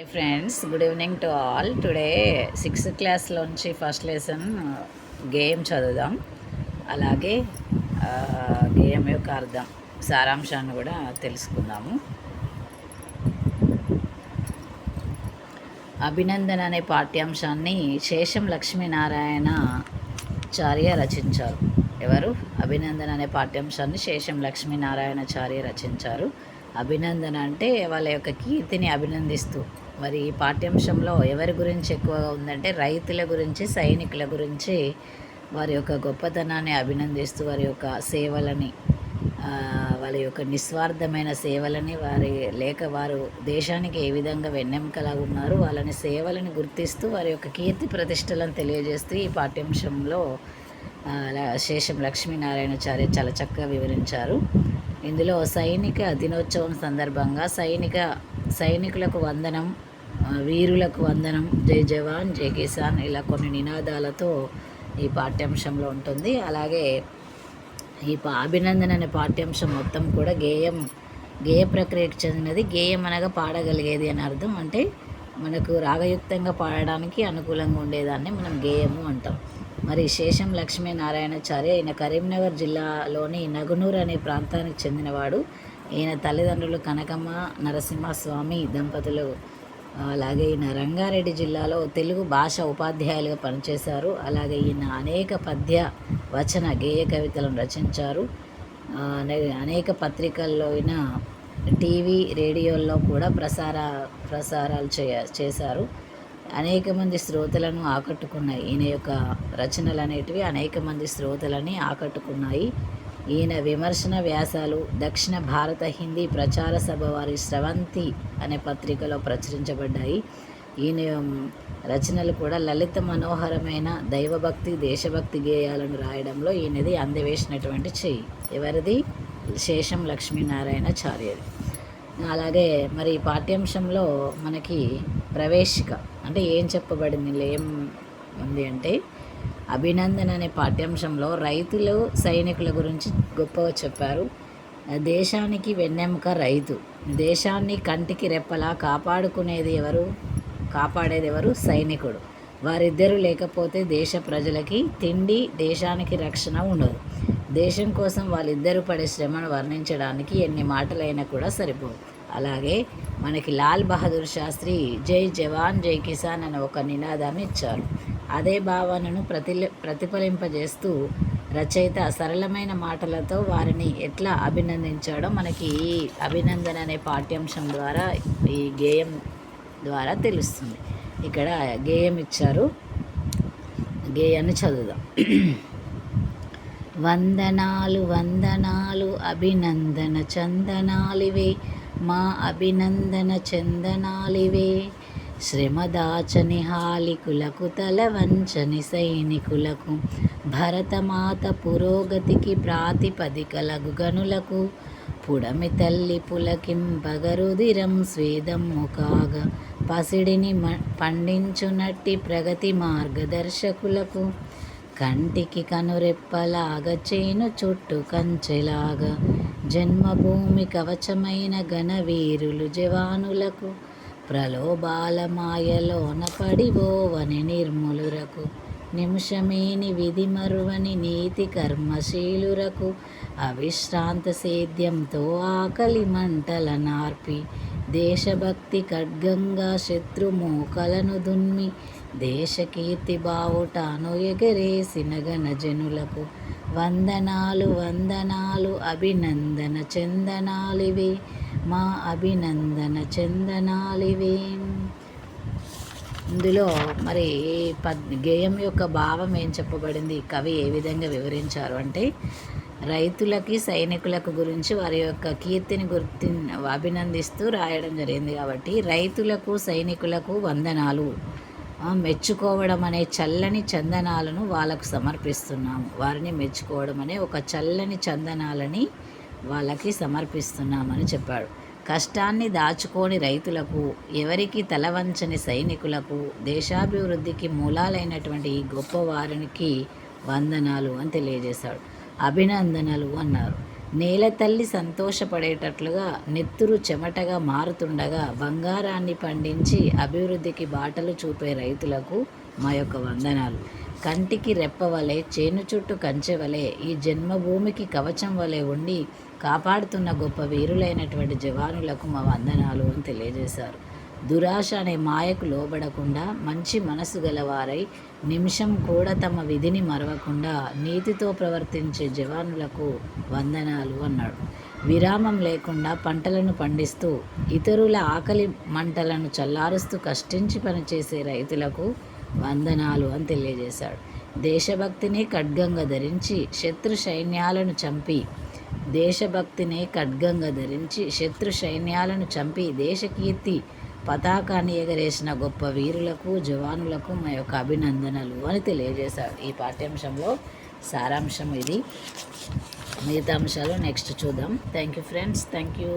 Hi friends, good evening to all. Today sixth క్లాస్లోంచి first lesson game చదువుదాం. అలాగే game యొక్క అర్థం సారాంశాన్ని కూడా తెలుసుకుందాము. అభినందన అనే పాఠ్యాంశాన్ని శేషం లక్ష్మీనారాయణాచార్య రచించారు. ఎవరు? అభినందన అనే పాఠ్యాంశాన్ని శేషం లక్ష్మీనారాయణాచార్య రచించారు. అభినందన అంటే వాళ్ళ యొక్క కీర్తిని అభినందిస్తూ. మరి ఈ పాఠ్యాంశంలో ఎవరి గురించి ఎక్కువగా ఉందంటే రైతుల గురించి, సైనికుల గురించి, వారి యొక్క గొప్పతనాన్ని అభినందిస్తూ వారి యొక్క సేవలని, వాళ్ళ యొక్క నిస్వార్థమైన సేవలని, వారు దేశానికి ఏ విధంగా వెన్నెముకలాగా ఉన్నారు, వాళ్ళని సేవలని గుర్తిస్తూ వారి యొక్క కీర్తి ప్రతిష్టలను తెలియజేస్తూ ఈ పాఠ్యాంశంలో శేషం లక్ష్మీనారాయణాచార్య చాలా చక్కగా వివరించారు. ఇందులో సైనిక దినోత్సవం సందర్భంగా సైనికులకు వందనం, వీరులకు వందనం, జై జవాన్ జై కిసాన్, ఇలా కొన్ని నినాదాలతో ఈ పాఠ్యాంశంలో ఉంటుంది. అలాగే ఈ అభినందన అనే పాఠ్యాంశం మొత్తం కూడా గేయ ప్రక్రియకు చెందినది. గేయం అనగా పాడగలిగేది అని అర్థం. అంటే మనకు రాగయుక్తంగా పాడడానికి అనుకూలంగా ఉండేదాన్ని మనం గేయము అంటాం. మరి శేషం లక్ష్మీనారాయణాచార్య ఈయన కరీంనగర్ జిల్లాలోని నగునూరు అనే ప్రాంతానికి చెందినవాడు. ఈయన తల్లిదండ్రులు కనకమ్మ నరసింహస్వామి దంపతులు. అలాగే ఈయన రంగారెడ్డి జిల్లాలో తెలుగు భాష ఉపాధ్యాయులుగా పనిచేశారు. అలాగే ఈయన అనేక పద్య, వచన, గేయ కవితలను రచించారు. అనేక పత్రికల్లో ఈయన టీవీ, రేడియోల్లో కూడా ప్రసారాలు చేశారు. అనేక మంది శ్రోతలను ఆకట్టుకున్నాయి. ఈయన యొక్క రచనలు అనేటివి అనేక మంది శ్రోతలని ఆకట్టుకున్నాయి. ఈయన విమర్శన వ్యాసాలు దక్షిణ భారత హిందీ ప్రచార సభ వారి స్రవంతి అనే పత్రికలో ప్రచురించబడ్డాయి. ఈయన రచనలు కూడా లలిత మనోహరమైన దైవభక్తి, దేశభక్తి గేయాలను రాయడంలో ఈయనది అందవేసినటువంటి చెయ్యి. ఎవరిది? శేషం లక్ష్మీనారాయణాచార్యది. అలాగే మరి పాఠ్యాంశంలో మనకి ప్రవేశిక అంటే ఏం చెప్పబడింది, ఏం ఉంది అంటే అభినందన అనే పాఠ్యాంశంలో రైతులు, సైనికుల గురించి గొప్పగా చెప్పారు. దేశానికి వెన్నెముక రైతు. దేశాన్ని కంటికి రెప్పలా కాపాడేది ఎవరు? సైనికుడు. వారిద్దరూ లేకపోతే దేశ ప్రజలకి తిండి, దేశానికి రక్షణ ఉండదు. దేశం కోసం వాళ్ళిద్దరూ పడే శ్రమను వర్ణించడానికి ఎన్ని మాటలైనా కూడా సరిపోవు. అలాగే మనకి లాల్ బహదూర్ శాస్త్రి జై జవాన్ జై కిసాన్ అనే ఒక నినాదాన్ని ఇచ్చారు. అదే భావనను ప్రతిఫలింపజేస్తూ రచయిత సరళమైన మాటలతో వారిని ఎట్లా అభినందించాడో మనకి ఈ అభినందన అనే పాఠ్యాంశం ద్వారా, ఈ గేయం ద్వారా తెలుస్తుంది. ఇక్కడ గేయం ఇచ్చారు, గేయాన్ని చదువుదాం. వందనాలు వందనాలు అభినందన చందనాలివే, మా అభినందన చందనాలివే. శ్రమదాచని హాలికులకు, తల వంచని సైనికులకు, భరతమాత పురోగతికి ప్రాతిపదికలగు గనులకు, పుడమి తల్లి పులకింపగరుదిరం స్వేదమ్ము కాగా, పసిడిని పండించునట్టి ప్రగతి మార్గదర్శకులకు, కంటికి కనురెప్పలాగా చేను చుట్టూ కంచెలాగా, జన్మభూమి కవచమైన ఘనవీరులు జవానులకు, ప్రలోభాల మాయలోన పడిపోవని నిర్మూలురకు, నిమిషమేని విధి మరువని నీతి కర్మశీలురకు, అవిశ్రాంత సేద్యంతో ఆకలి మంటల నార్పి, దేశభక్తి ఖడ్గంగా శత్రుమూకలను దున్మి, దేశకీర్తి బావుటాను ఎగరేసిన ఘనజనులకు, వందనాలు వందనాలు అభినందన చందనాలివే, మా అభినందన చందనాలివే. ఇందులో మరి గేయం యొక్క భావం ఏం చెప్పబడింది, కవి ఏ విధంగా వివరించారు అంటే రైతులకి, సైనికులకు గురించి వారి యొక్క కీర్తిని అభినందిస్తూ రాయడం జరిగింది. కాబట్టి రైతులకు, సైనికులకు వందనాలు, మెచ్చుకోవడం అనే చల్లని చందనాలను వాళ్ళకు సమర్పిస్తున్నాము. వారిని మెచ్చుకోవడం అనే ఒక చల్లని చందనాలని వాళ్ళకి సమర్పిస్తున్నామని చెప్పాడు. కష్టాన్ని దాచుకోని రైతులకు, ఎవరికి తలవంచని సైనికులకు, దేశాభివృద్ధికి మూలాలైనటువంటి ఈ గొప్ప వారికి వందనాలు అని తెలియజేశాడు. అభినందనలు అన్నారు. నేల తల్లి సంతోషపడేటట్లుగా నెత్తురు చెమటగా మారుతుండగా బంగారాన్ని పండించి అభివృద్ధికి బాటలు చూపే రైతులకు మా యొక్క వందనాలు. కంటికి రెప్ప వలె, చేను చుట్టూ కంచె వలె, ఈ జన్మభూమికి కవచం వలె ఉండి కాపాడుతున్న గొప్ప వీరులైనటువంటి జవానులకు మా వందనాలు అని తెలియజేశారు. దురాశ అనే మాయకు లోబడకుండా మంచి మనసు గలవారై నిమిషం కూడా తమ విధిని మరవకుండా నీతితో ప్రవర్తించే జవానులకు వందనాలు అన్నాడు. విరామం లేకుండా పంటలను పండిస్తూ ఇతరుల ఆకలి మంటలను చల్లారుస్తూ కష్టించి పనిచేసే రైతులకు వందనాలు అని తెలియజేశాడు. దేశభక్తిని ఖడ్గంగా ధరించి శత్రు సైన్యాలను చంపి దేశకీర్తి పతాకాన్ని ఎగరేసిన గొప్ప వీరులకు జవానులకు మా యొక్క అభినందనలు అని తెలియజేశాడు. ఈ పాఠ్యాంశంలో సారాంశం ఇది. మిగతా అంశాలు నెక్స్ట్ చూద్దాం. Thank you friends. Thank you.